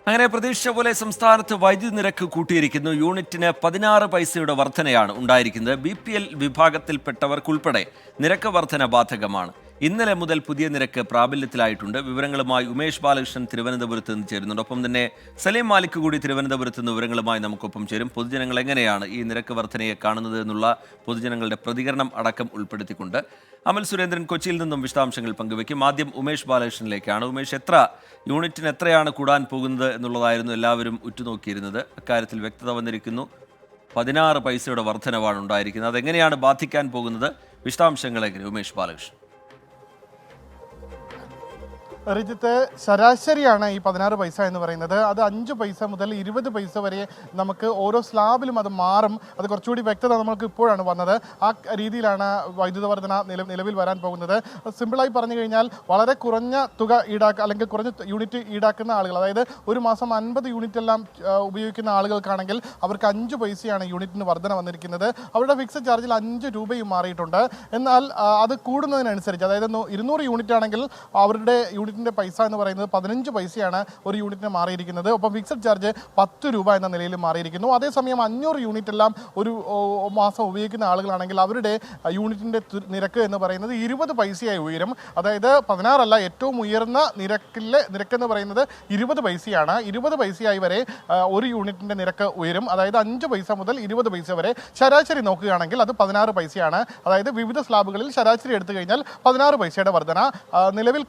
അങ്ങനെ പ്രതീക്ഷിച്ച പോലെ സംസ്ഥാനത്ത് വൈദ്യുതി നിരക്ക് കൂട്ടിയിരിക്കുന്നു. യൂണിറ്റിന് 16 പൈസയുടെ വർധനയാണ് ഉണ്ടായിരിക്കുന്നത്. BPL വിഭാഗത്തിൽപ്പെട്ടവർക്കുൾപ്പെടെ നിരക്ക് വർധന ബാധകമാണ്. ഇന്നലെ മുതൽ പുതിയ നിരക്ക് പ്രാബല്യത്തിലായിട്ടുണ്ട്. വിവരങ്ങളുമായി ഉമേഷ് ബാലകൃഷ്ണൻ തിരുവനന്തപുരത്ത് നിന്ന് ചേരുന്നുണ്ട്. ഒപ്പം തന്നെ സലീം മാലിക് കൂടി തിരുവനന്തപുരത്ത് നിന്ന് വിവരങ്ങളുമായി നമുക്കൊപ്പം ചേരും. പൊതുജനങ്ങൾ എങ്ങനെയാണ് ഈ നിരക്ക് വർധനയെ കാണുന്നത് എന്നുള്ള പൊതുജനങ്ങളുടെ പ്രതികരണം അടക്കം ഉൾപ്പെടുത്തിക്കൊണ്ട് അമൽ സുരേന്ദ്രൻ കൊച്ചിയിൽ നിന്നും വിശദാംശങ്ങൾ പങ്കുവയ്ക്കും. ആദ്യം ഉമേഷ് ബാലകൃഷ്ണനിലേക്കാണ്. ഉമേഷ്, യൂണിറ്റിന് എത്രയാണ് കൂടാൻ പോകുന്നത് എന്നുള്ളതായിരുന്നു എല്ലാവരും ഉറ്റുനോക്കിയിരുന്നത്. അക്കാര്യത്തിൽ വ്യക്തത വന്നിരിക്കുന്നു. 16 പൈസയുടെ വർധനവാണ് ഉണ്ടായിരിക്കുന്നത്. അതെങ്ങനെയാണ് ബാധിക്കാൻ പോകുന്നത്? വിശദാംശങ്ങൾ എങ്ങനെ ഉമേഷ് ബാലകൃഷ്ണൻ? റിജിത്ത്, ശരാശരിയാണ് ഈ 16 പൈസ എന്ന് പറയുന്നത്. അത് 5 പൈസ മുതൽ 20 പൈസ വരെ നമുക്ക് ഓരോ സ്ലാബിലും അത് മാറും. അത് കുറച്ചുകൂടി വ്യക്തത നമുക്ക് ഇപ്പോഴാണ് വന്നത്. ആ രീതിയിലാണ് വൈദ്യുത വർധന നിലവിൽ വരാൻ പോകുന്നത്. സിമ്പിളായി പറഞ്ഞു കഴിഞ്ഞാൽ വളരെ കുറഞ്ഞ തുക അല്ലെങ്കിൽ കുറഞ്ഞ യൂണിറ്റ് ഈടാക്കുന്ന ആളുകൾ, അതായത് ഒരു മാസം 50 യൂണിറ്റ് എല്ലാം ഉപയോഗിക്കുന്ന ആളുകൾക്കാണെങ്കിൽ അവർക്ക് 5 പൈസയാണ് യൂണിറ്റിന് വർധന വന്നിരിക്കുന്നത്. അവരുടെ ഫിക്സഡ് ചാർജിൽ 5 രൂപയും മാറിയിട്ടുണ്ട്. എന്നാൽ അത് കൂടുന്നതിനനുസരിച്ച്, അതായത് 200 യൂണിറ്റ് ആണെങ്കിൽ അവരുടെ പൈസ എന്ന് പറയുന്നത് 15 പൈസയാണ് ഒരു യൂണിറ്റിന് മാറിയിരിക്കുന്നത്. ഒപ്പം ഫിക്സഡ് ചാർജ് 10 രൂപ എന്ന നിലയിൽ മാറിയിരിക്കുന്നു. അതേസമയം 500 യൂണിറ്റ് എല്ലാം ഒരു മാസം ഉപയോഗിക്കുന്ന ആളുകളാണെങ്കിൽ അവരുടെ യൂണിറ്റിൻ്റെ നിരക്ക് എന്ന് പറയുന്നത് 20 പൈസയായി ഉയരും. അതായത് 16 അല്ല, ഏറ്റവും ഉയർന്ന നിരക്കെന്ന് പറയുന്നത് 20 പൈസയാണ്. 20 പൈസയായി വരെ ഒരു യൂണിറ്റിൻ്റെ നിരക്ക് ഉയരും. അതായത് 5 പൈസ മുതൽ 20 പൈസ വരെ. ശരാശരി നോക്കുകയാണെങ്കിൽ അത് 16 പൈസയാണ്. അതായത് വിവിധ സ്ലാബുകളിൽ ശരാശരി എടുത്തു കഴിഞ്ഞാൽ 16 പൈസയുടെ വർധന. നിലവിൽ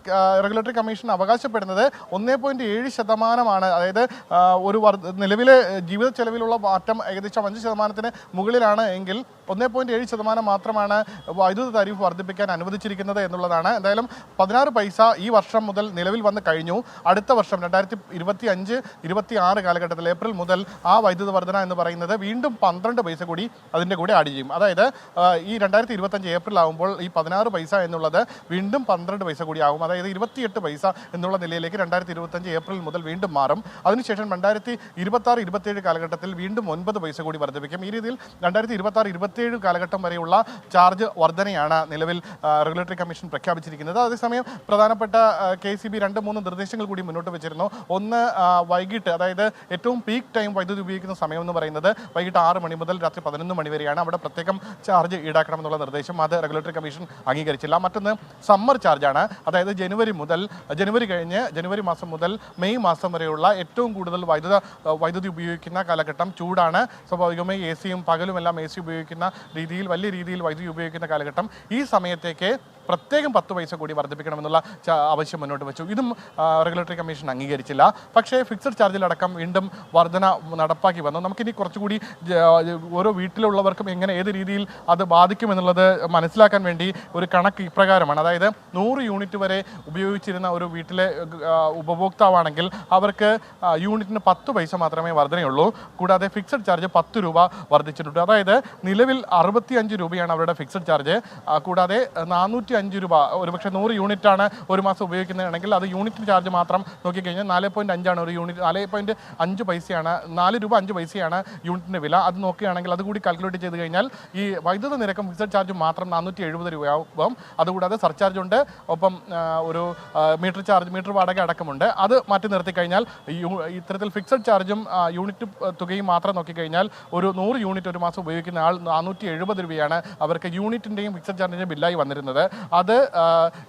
റെഗുലേറ്ററി കമ്മീഷൻ അവകാശപ്പെടുന്നത് 1.7%. അതായത് നിലവിലെ ജീവിത ചെലവിലുള്ള മാറ്റം ഏകദേശം 5% മുകളിലാണ് എങ്കിൽ 1.7% മാത്രമാണ് വൈദ്യുതി താരിഫ് വർദ്ധിപ്പിക്കാൻ അനുവദിച്ചിരിക്കുന്നത് എന്നുള്ളതാണ്. എന്തായാലും 16 പൈസ ഈ വർഷം മുതൽ നിലവിൽ വന്ന് കഴിഞ്ഞു. അടുത്ത വർഷം 2025-26 കാലഘട്ടത്തിൽ ഏപ്രിൽ മുതൽ ആ വൈദ്യുതി വർധന എന്ന് പറയുന്നത് വീണ്ടും 12 പൈസ കൂടി അതിൻ്റെ കൂടെ ആഡ് ചെയ്യും. അതായത് ഈ 2025 ഏപ്രിൽ ആകുമ്പോൾ ഈ 16 പൈസ എന്നുള്ളത് വീണ്ടും 12 പൈസ കൂടി ആകും. അതായത് 28 പൈസ എന്നുള്ള നിലയിലേക്ക് 2025 ഏപ്രിൽ മുതൽ വീണ്ടും മാറും. അതിനുശേഷം 2026-27 കാലഘട്ടത്തിൽ വീണ്ടും 9 പൈസ കൂടി വർദ്ധിപ്പിക്കും. ഈ രീതിയിൽ 2026-27 കാലഘട്ടം വരെയുള്ള ചാർജ് വർധനയാണ് നിലവിൽ റെഗുലേറ്ററി കമ്മീഷൻ പ്രഖ്യാപിച്ചിരിക്കുന്നത്. അതേസമയം പ്രധാനപ്പെട്ട KCB 2-3 നിർദ്ദേശങ്ങൾ കൂടി മുന്നോട്ട് വെച്ചിരുന്നു. ഒന്ന്, വൈകിട്ട്, അതായത് ഏറ്റവും പീക്ക് ടൈം വൈദ്യുതി ഉപയോഗിക്കുന്ന സമയം എന്ന് പറയുന്നത് വൈകിട്ട് 6 മണി മുതൽ രാത്രി 11 മണി വരെയാണ്. അവിടെ പ്രത്യേകം ചാർജ് ഈടാക്കണമെന്നുള്ള നിർദ്ദേശം അത് റെഗുലേറ്ററി കമ്മീഷൻ അംഗീകരിച്ചില്ല. മറ്റൊന്ന് സമ്മർ ചാർജാണ്. അതായത് ജനുവരി മാസം മുതൽ മെയ് മാസം വരെയുള്ള ഏറ്റവും കൂടുതൽ വൈദ്യുതി ഉപയോഗിക്കുന്ന കാലഘട്ടം ചൂടാണ്. സ്വാഭാവികമായി AC-യും പകലുമെല്ലാം AC ഉപയോഗിക്കുന്ന വലിയ രീതിയിൽ വൈദ്യുതി ഉപയോഗിക്കുന്ന കാലഘട്ടം. ഈ സമയത്തേക്ക് പ്രത്യേകം 10 പൈസ കൂടി വർദ്ധിപ്പിക്കണമെന്നുള്ള ആവശ്യം മുന്നോട്ട് വെച്ചു. ഇതും റെഗുലേറ്ററി കമ്മീഷൻ അംഗീകരിച്ചില്ല. പക്ഷേ ഫിക്സഡ് ചാർജിലടക്കം വീണ്ടും വർധന നടപ്പാക്കി വന്നു. നമുക്കിനി കുറച്ചുകൂടി ഓരോ വീട്ടിലുള്ളവർക്കും ഏത് രീതിയിൽ അത് ബാധിക്കുമെന്നുള്ളത് മനസ്സിലാക്കാൻ വേണ്ടി ഒരു കണക്ക് ഇപ്രകാരമാണ്. അതായത് 100 യൂണിറ്റ് വരെ ഉപയോഗിച്ചിരുന്ന ഒരു വീട്ടിലെ ഉപഭോക്താവാണെങ്കിൽ അവർക്ക് യൂണിറ്റിന് 10 പൈസ മാത്രമേ വർധനയുള്ളൂ. കൂടാതെ ഫിക്സഡ് ചാർജ് 10 രൂപ വർദ്ധിച്ചിട്ടുണ്ട്. അതായത് നിലവിൽ 65 രൂപയാണ് അവരുടെ ഫിക്സഡ് ചാർജ്. കൂടാതെ 405 രൂപ, ഒരുപക്ഷെ 100 യൂണിറ്റാണ് ഒരു മാസം ഉപയോഗിക്കുന്നതാണെങ്കിൽ അത് യൂണിറ്റ് ചാർജ് മാത്രം നോക്കിക്കഴിഞ്ഞാൽ 4.5 ഒരു യൂണിറ്റ്, 4.5 പൈസയാണ്, 4 രൂപ 5 പൈസയാണ് യൂണിറ്റിൻ്റെ വില. അത് നോക്കുകയാണെങ്കിൽ അതുകൂടി കാൽക്കുലേറ്റ് ചെയ്ത് കഴിഞ്ഞാൽ ഈ വൈദ്യുത നിരക്കും ഫിക്സഡ് ചാർജ് മാത്രം 470 രൂപയാകും. അതുകൂടാതെ സർചാർജ് ഉണ്ട്, ഒപ്പം ഒരു മീറ്റർ വാടക അടക്കമുണ്ട്. അത് മാറ്റി നിർത്തി കഴിഞ്ഞാൽ ഇത്തരത്തിൽ ഫിക്സഡ് ചാർജും യൂണിറ്റ് തുകയും മാത്രം നോക്കിക്കഴിഞ്ഞാൽ ഒരു 100 യൂണിറ്റ് ഒരു മാസം ഉപയോഗിക്കുന്ന ആൾ 470 രൂപയാണ് അവർക്ക് യൂണിറ്റിൻ്റെയും ഫിക്സഡ് ചാർജിൻ്റെയും ബില്ലായി വന്നിരുന്നത്. അത്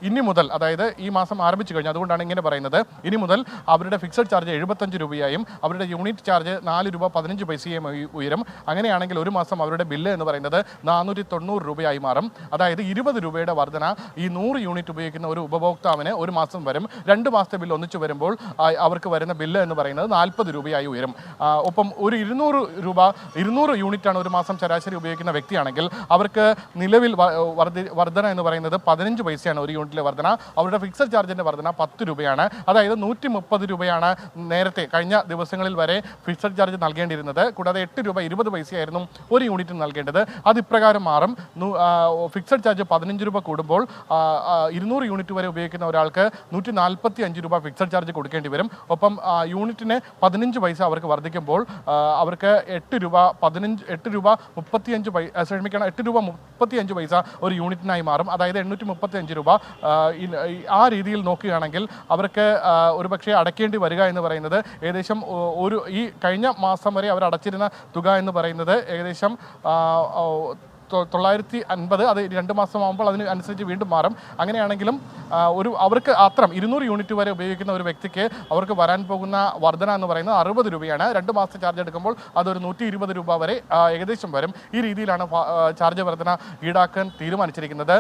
ഇനി മുതൽ, അതായത് ഈ മാസം ആരംഭിച്ചു കഴിഞ്ഞു, അതുകൊണ്ടാണ് ഇങ്ങനെ പറയുന്നത്, ഇനി മുതൽ അവരുടെ ഫിക്സഡ് ചാർജ് 75 രൂപയായും അവരുടെ യൂണിറ്റ് ചാർജ് 4 രൂപ 15 പൈസയും ഉയരും. അങ്ങനെയാണെങ്കിൽ ഒരു മാസം അവരുടെ ബില്ല് എന്ന് പറയുന്നത് 490 രൂപയായി മാറും. അതായത് 20 രൂപയുടെ വർധന ഈ 100 യൂണിറ്റ് ഉപയോഗിക്കുന്ന ഒരു ഉപഭോക്താവിന് ഒരു മാസം വരും. 2 മാസത്തെ ബില്ല് ഒന്നിച്ചു വരുമ്പോൾ അവർക്ക് വരുന്ന ബില്ല് എന്ന് പറയുന്നത് 40 രൂപയായി ഉയരും. ഒപ്പം ഒരു 200 യൂണിറ്റാണ് ഒരു മാസം ശരാശരി ഉപയോഗിക്കുന്ന വ്യക്തിയാണെങ്കിൽ അവർക്ക് നിലവിൽ വർധന എന്ന് പറയുന്നത് 15 പൈസയാണ് ഒരു യൂണിറ്റിലെ വർധന. അവരുടെ ഫിക്സഡ് ചാർജിൻ്റെ വർധന 10 രൂപയാണ്. അതായത് 130 രൂപയാണ് നേരത്തെ കഴിഞ്ഞ ദിവസങ്ങളിൽ വരെ ഫിക്സഡ് ചാർജ് നൽകേണ്ടിയിരുന്നത്. കൂടാതെ 8 രൂപ 20 പൈസയായിരുന്നു ഒരു യൂണിറ്റിന് നൽകേണ്ടത്. അത് ഇപ്രകാരം മാറും. ഫിക്സഡ് ചാർജ് 15 രൂപ കൂടുമ്പോൾ 200 യൂണിറ്റ് വരെ ഉപയോഗിക്കുന്ന ഒരാൾക്ക് 145 രൂപ ഫിക്സഡ് ചാർജ് കൊടുക്കേണ്ടി വരും. ഒപ്പം യൂണിറ്റിന് 15 പൈസ അവർക്ക് വർദ്ധിക്കുമ്പോൾ അവർക്ക് 8 രൂപ 35 പൈസ ഒരു യൂണിറ്റിനായി മാറും. അതായത് 435 രൂപ. ആ രീതിയിൽ നോക്കുകയാണെങ്കിൽ അവർക്ക് ഒരുപക്ഷെ അടയ്ക്കേണ്ടി വരിക എന്ന് പറയുന്നത് ഏകദേശം ഈ കഴിഞ്ഞ മാസം വരെ അവർ അടച്ചിരുന്ന തുക എന്ന് പറയുന്നത് ഏകദേശം 950. അത് 2 മാസമാകുമ്പോൾ അതിന് അനുസരിച്ച് വീണ്ടും മാറും. അങ്ങനെയാണെങ്കിലും അവർക്ക് അത്രം 200 യൂണിറ്റ് വരെ ഉപയോഗിക്കുന്ന ഒരു വ്യക്തിക്ക് അവർക്ക് വരാൻ പോകുന്ന വർധന എന്ന് പറയുന്നത് 60 രൂപയാണ്. 2 മാസത്തെ ചാർജ് എടുക്കുമ്പോൾ അതൊരു 120 രൂപ വരെ ഏകദേശം വരും. ഈ രീതിയിലാണ് ചാർജ് വർധന ഈടാക്കാൻ തീരുമാനിച്ചിരിക്കുന്നത്.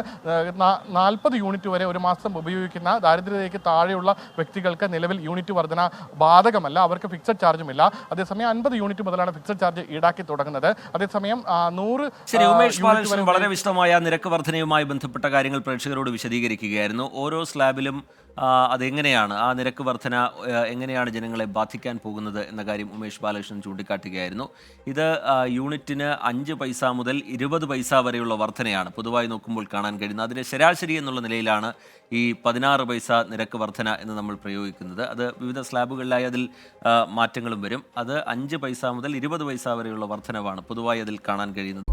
40 യൂണിറ്റ് വരെ ഒരു മാസം ഉപയോഗിക്കുന്ന ദാരിദ്ര്യരേഖയ്ക്ക് താഴെയുള്ള വ്യക്തികൾക്ക് നിലവിൽ യൂണിറ്റ് വർധന ബാധകമല്ല. അവർക്ക് ഫിക്സഡ് ചാർജുമില്ല. അതേസമയം 50 യൂണിറ്റ് മുതലാണ് ഫിക്സഡ് ചാർജ് ഈടാക്കി തുടങ്ങുന്നത്. അതേസമയം 100 വളരെ വിശദമായ നിരക്ക് വർധനയുമായി ബന്ധപ്പെട്ട കാര്യങ്ങൾ പ്രേക്ഷകരോട് വിശദീകരിക്കുകയായിരുന്നു. ഓരോ സ്ലാബിലും അതെങ്ങനെയാണ് ആ നിരക്ക് വർധന എങ്ങനെയാണ് ജനങ്ങളെ ബാധിക്കാൻ പോകുന്നത് എന്ന കാര്യം ഉമേഷ് ബാലകൃഷ്ണൻ ചൂണ്ടിക്കാട്ടുകയായിരുന്നു. ഇത് യൂണിറ്റിന് 5 പൈസ മുതൽ 20 പൈസ വരെയുള്ള വർധനയാണ് പൊതുവായി നോക്കുമ്പോൾ കാണാൻ കഴിയുന്നത്. അതിൻ്റെ ശരാശരി എന്നുള്ള നിലയിലാണ് ഈ 16 പൈസ നിരക്ക് വർധന എന്ന് നമ്മൾ പ്രയോഗിക്കുന്നത്. അത് വിവിധ സ്ലാബുകളിലായി അതിൽ മാറ്റങ്ങളും വരും. അത് 5 പൈസ മുതൽ 20 പൈസ വരെയുള്ള വർധനവാണ് പൊതുവായി അതിൽ കാണാൻ കഴിയുന്നത്.